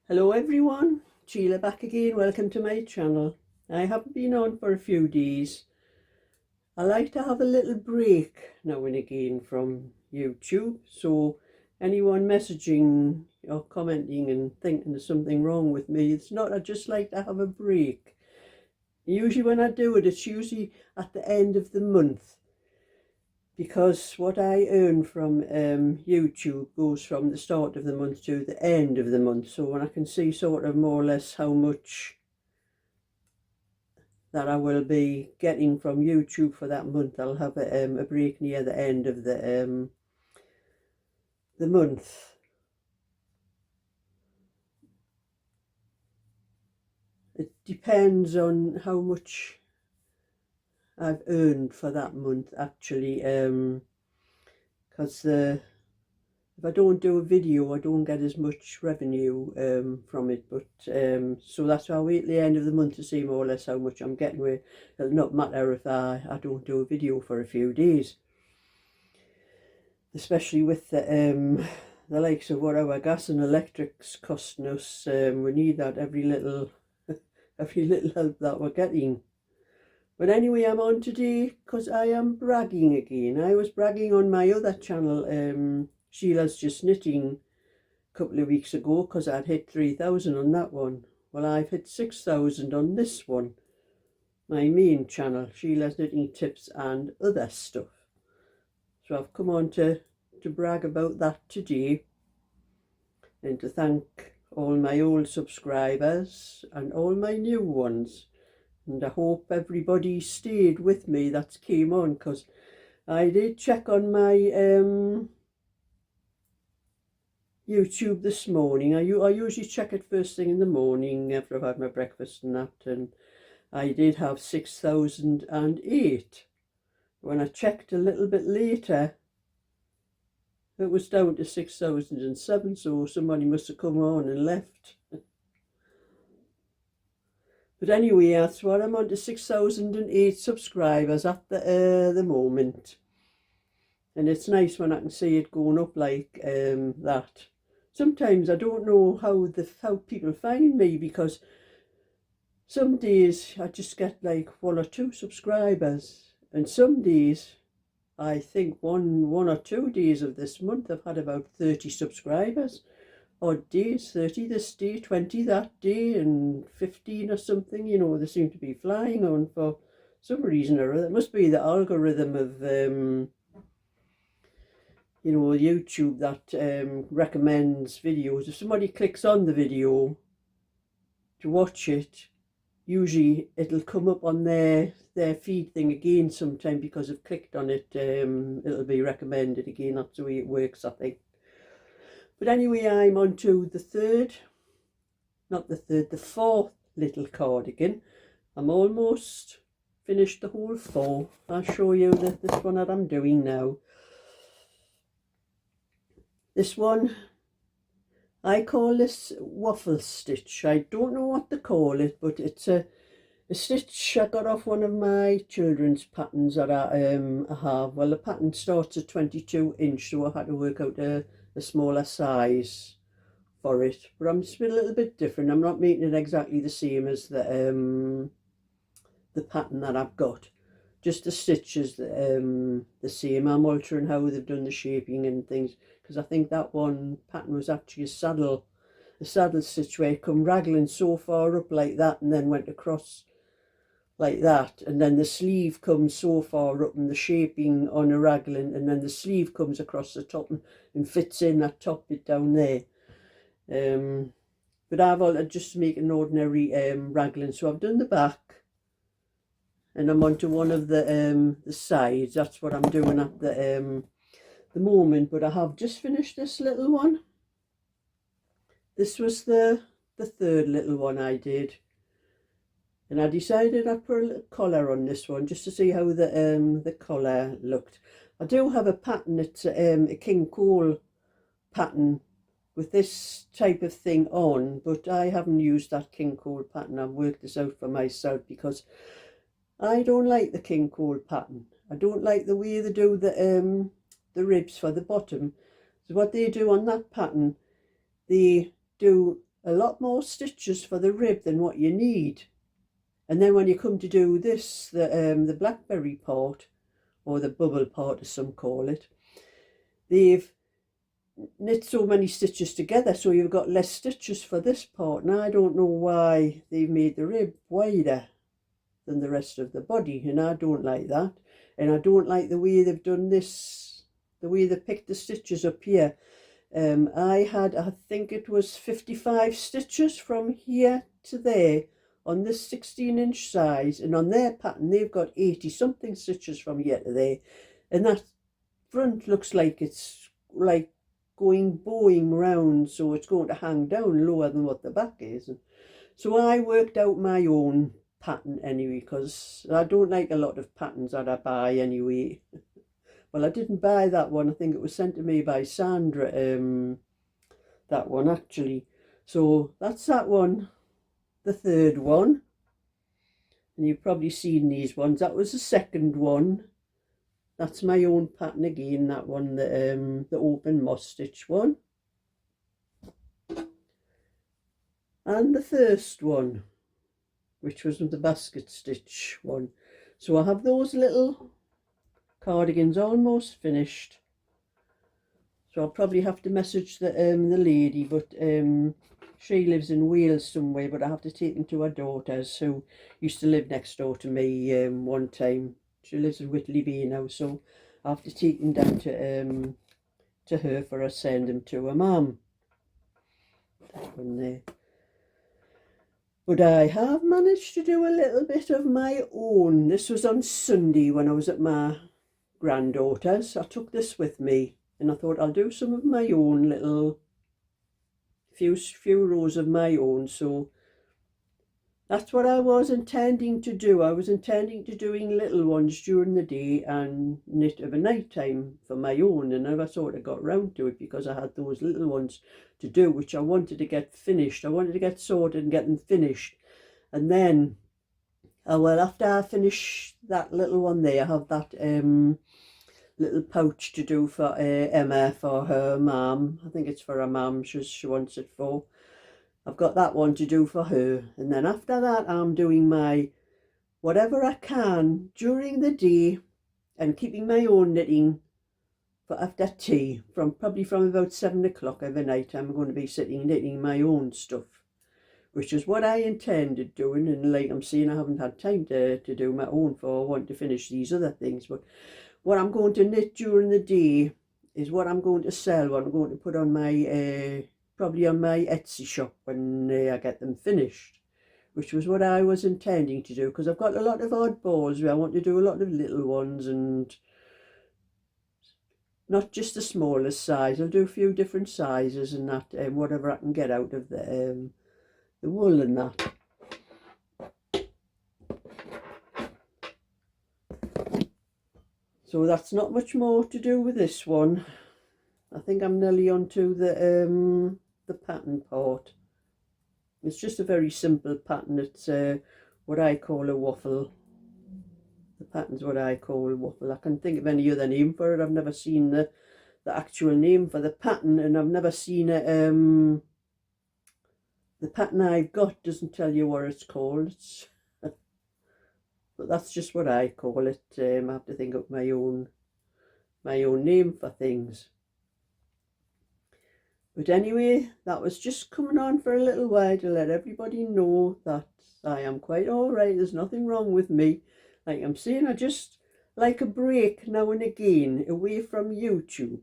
Hello everyone, Sheila back again. Welcome to my channel. I haven't been on for a few days. I like to have a little break now and again from YouTube, so anyone messaging or commenting and thinking there's something wrong with me, it's not. I just like to have a break. Usually when I do it, it's usually at the end of the month, because what I earn from YouTube goes from the start of the month to the end of the month. So when I can see sort of more or less how much that I will be getting from YouTube for that month, I'll have a break near the end of the month. It depends on how much I've earned for that month actually, because if I don't do a video, I don't get as much revenue from it. But so that's why I wait at the end of the month to see more or less how much I'm getting. Where it'll not matter if I don't do a video for a few days, especially with the likes of what our gas and electric's costing us. We need that every little every little help that we're getting. But anyway, I'm on today because I am bragging again. I was bragging on my other channel, Sheila's Just Knitting, a couple of weeks ago, because I'd hit 3,000 on that one. Well, I've hit 6,000 on this one, my main channel, Sheila's Knitting Tips and other stuff. So I've come on to brag about that today, and to thank all my old subscribers and all my new ones. And I hope everybody stayed with me that came on, because I did check on my YouTube this morning. I usually check it first thing in the morning after I've had my breakfast and that, and I did have 6,008. When I checked a little bit later, it was down to 6,007, so somebody must have come on and left. But anyway, that's what I'm on to, 6,008 subscribers at the moment. And it's nice when I can see it going up like that. Sometimes I don't know how people find me, because some days I just get like 1 or 2 subscribers, and some days, I think one or 2 days of this month, I've had about 30 subscribers. Odd days, 30 this day, 20 that day, and 15 or something. You know, they seem to be flying on for some reason or other. It must be the algorithm of you know, YouTube that recommends videos. If somebody clicks on the video to watch it, usually it'll come up on their feed thing again sometime, because I've clicked on it. It'll be recommended again. That's the way it works, I think. But anyway, I'm on to the fourth little cardigan. I'm almost finished the whole 4. I'll show you this one that I'm doing now. This one, I call this waffle stitch. I don't know what to call it, but it's a stitch I got off one of my children's patterns that I have. Well, the pattern starts at 22 inch, so I had to work out a smaller size for it. But I'm just a little bit different. I'm not making it exactly the same as the pattern that I've got. Just the stitches the same. I'm altering how they've done the shaping and things, because I think that one pattern was actually a saddle stitch, where it come raglan so far up like that and then went across like that, and then the sleeve comes so far up and the shaping on a raglan, and then the sleeve comes across the top and fits in that top bit down there. But I've just make an ordinary raglan. So I've done the back, and I'm onto one of the sides. That's what I'm doing at the moment. But I have just finished this little one. This was the third little one I did, and I decided I'd put a little collar on this one just to see how the collar looked. I do have a pattern. It's a king cole pattern with this type of thing on, but I haven't used that king cole pattern. I've worked this out for myself, because I don't like the king cole pattern. I don't like the way they do the ribs for the bottom. So what they do on that pattern, they do a lot more stitches for the rib than what you need. And then when you come to do this, the blackberry part, or the bubble part as some call it, they've knit so many stitches together, so you've got less stitches for this part. And I don't know why they've made the rib wider than the rest of the body, and I don't like that. And I don't like the way they've done this, the way they picked the stitches up here. I think it was 55 stitches from here to there on this 16-inch size, and on their pattern they've got 80 something stitches from here to there, and that front looks like it's like bowing round, so it's going to hang down lower than what the back is. And so I worked out my own pattern anyway, because I don't like a lot of patterns that I buy anyway. Well, I didn't buy that one. I think it was sent to me by Sandra, that one actually. So that's that one, the third one. And you've probably seen these ones. That was the second one. That's my own pattern again, that one, the open moss stitch one. And the first one, which was the basket stitch one. So I have those little cardigans almost finished. So I'll probably have to message the lady, but she lives in Wales somewhere, but I have to take them to her daughter's, who used to live next door to me one time. She lives in Whitley Bay now, so I have to take them down to her for her send them to her mum. That one there. But I have managed to do a little bit of my own. This was on Sunday when I was at my granddaughter's. I took this with me, and I thought I'll do some of my own little few rows of my own. So that's what I was intending to do. I was intending to doing little ones during the day and knit of a night time for my own, and I never sort of got round to it because I had those little ones to do, which I wanted to get finished. I wanted to get sorted and get them finished. And then, well, after I finish that little one there, I have that little pouch to do for Emma, for her mum. I think it's for her mum she wants it for. I've got that one to do for her. And then after that, I'm doing my whatever I can during the day and keeping my own knitting for after tea. Probably from about 7 o'clock every night, I'm going to be sitting knitting my own stuff, which is what I intended doing. And like I'm saying, I haven't had time to do my own, for I want to finish these other things. But what I'm going to knit during the day is what I'm going to sell, what I'm going to put on my probably on my Etsy shop when I get them finished, which was what I was intending to do, because I've got a lot of oddballs where I want to do a lot of little ones, and not just the smallest size. I'll do a few different sizes and that, whatever I can get out of the wool and that. So that's not much more to do with this one. I think I'm nearly on to the pattern part. It's just a very simple pattern. It's what I call a waffle. The pattern's what I call a waffle. I can't think of any other name for it. I've never seen the actual name for the pattern, and I've never seen it. The pattern I've got doesn't tell you what it's called. But that's just what I call it. I have to think of my own name for things. But anyway, that was just coming on for a little while to let everybody know that I am quite all right. There's nothing wrong with me. Like I'm saying, I just like a break now and again away from YouTube,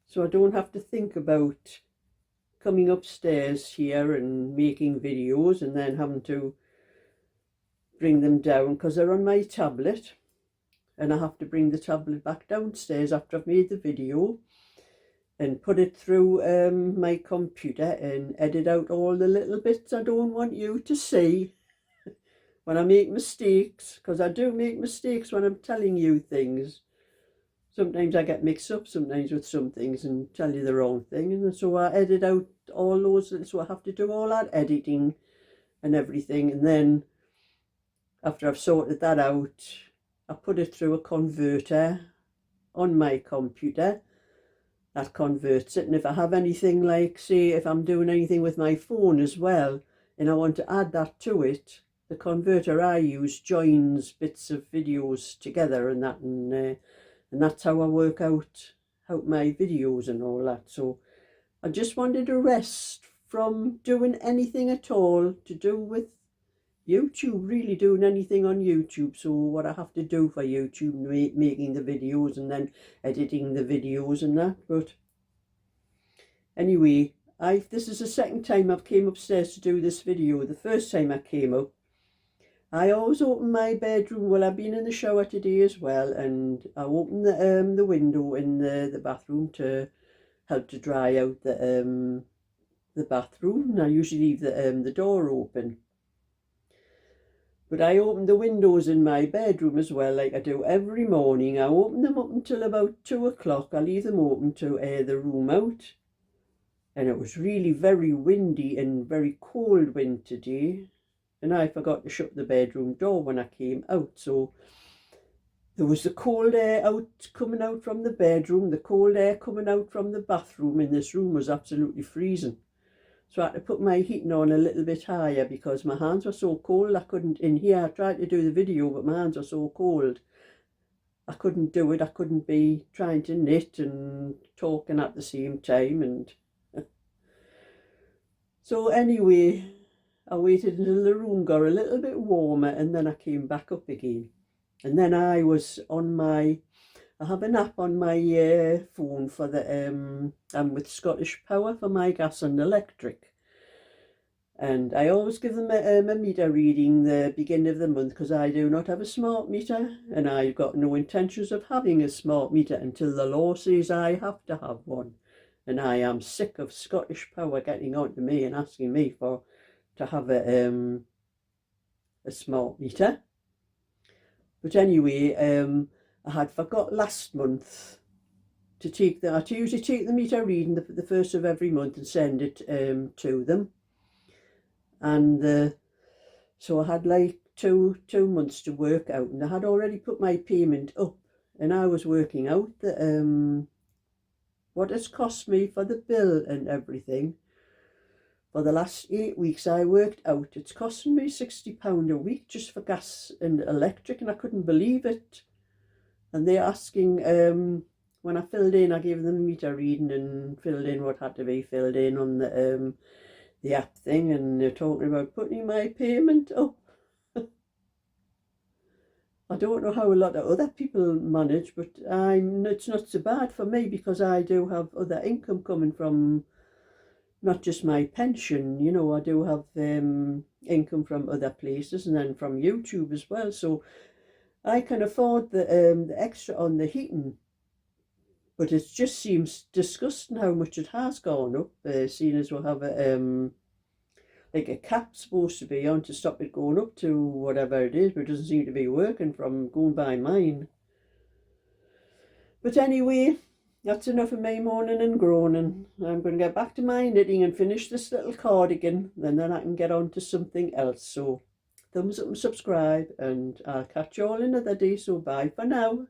so I don't have to think about coming upstairs here and making videos and then having to bring them down because they're on my tablet, and I have to bring the tablet back downstairs after I've made the video and put it through my computer and edit out all the little bits I don't want you to see when I make mistakes, because I do make mistakes when I'm telling you things. Sometimes I get mixed up sometimes with some things and tell you the wrong thing, and so I edit out all those, so I have to do all that editing and everything. And then after I've sorted that out, I put it through a converter on my computer, that converts it. And if I have anything like, say, if I'm doing anything with my phone as well, and I want to add that to it, the converter I use joins bits of videos together and that, and that's how I work out my videos and all that. So I just wanted to rest from doing anything at all to do with YouTube, really doing anything on YouTube. So what I have to do for YouTube, making the videos and then editing the videos and that. But anyway, this is the second time I've came upstairs to do this video. The first time I came up, I always open my bedroom. Well, I've been in the shower today as well, and I opened the window in the bathroom to help to dry out the bathroom. And I usually leave the door open. But I open the windows in my bedroom as well, like I do every morning. I open them up until about 2 o'clock. I leave them open to air the room out. And it was really very windy and very cold wind today. And I forgot to shut the bedroom door when I came out. So there was the cold air coming out from the bedroom, the cold air coming out from the bathroom, and this room was absolutely freezing. So I had to put my heating on a little bit higher because my hands were so cold. I couldn't, in here, I tried to do the video, but my hands were so cold. I couldn't do it. I couldn't be trying to knit and talking at the same time. And so anyway, I waited until the room got a little bit warmer, and then I came back up again. And then I was on I have an app on my phone for I'm with Scottish Power for my gas and electric. And I always give them a meter reading the beginning of the month because I do not have a smart meter, and I've got no intentions of having a smart meter until the law says I have to have one. And I am sick of Scottish Power getting on to me and asking me to have a smart meter. But anyway, I had forgot last month to take I usually take the meter reading the first of every month and send it to them. And so I had like two months to work out, and I had already put my payment up, and I was working out what it's cost me for the bill and everything. For the last 8 weeks I worked out it's costing me £60 a week just for gas and electric, and I couldn't believe it. And they're asking, when I filled in, I gave them the meter reading and filled in what had to be filled in on the app thing, and they're talking about putting my payment up. I don't know how a lot of other people manage, but it's not so bad for me because I do have other income coming from not just my pension. You know, I do have income from other places and then from YouTube as well. So I can afford the extra on the heating. But it just seems disgusting how much it has gone up, seeing as we'll have like a cap supposed to be on to stop it going up to whatever it is, but it doesn't seem to be working from going by mine. But anyway, that's enough of me moaning and groaning. I'm going to get back to my knitting and finish this little cardigan, and then I can get on to something else. So thumbs up and subscribe, and I'll catch you all another day. So bye for now.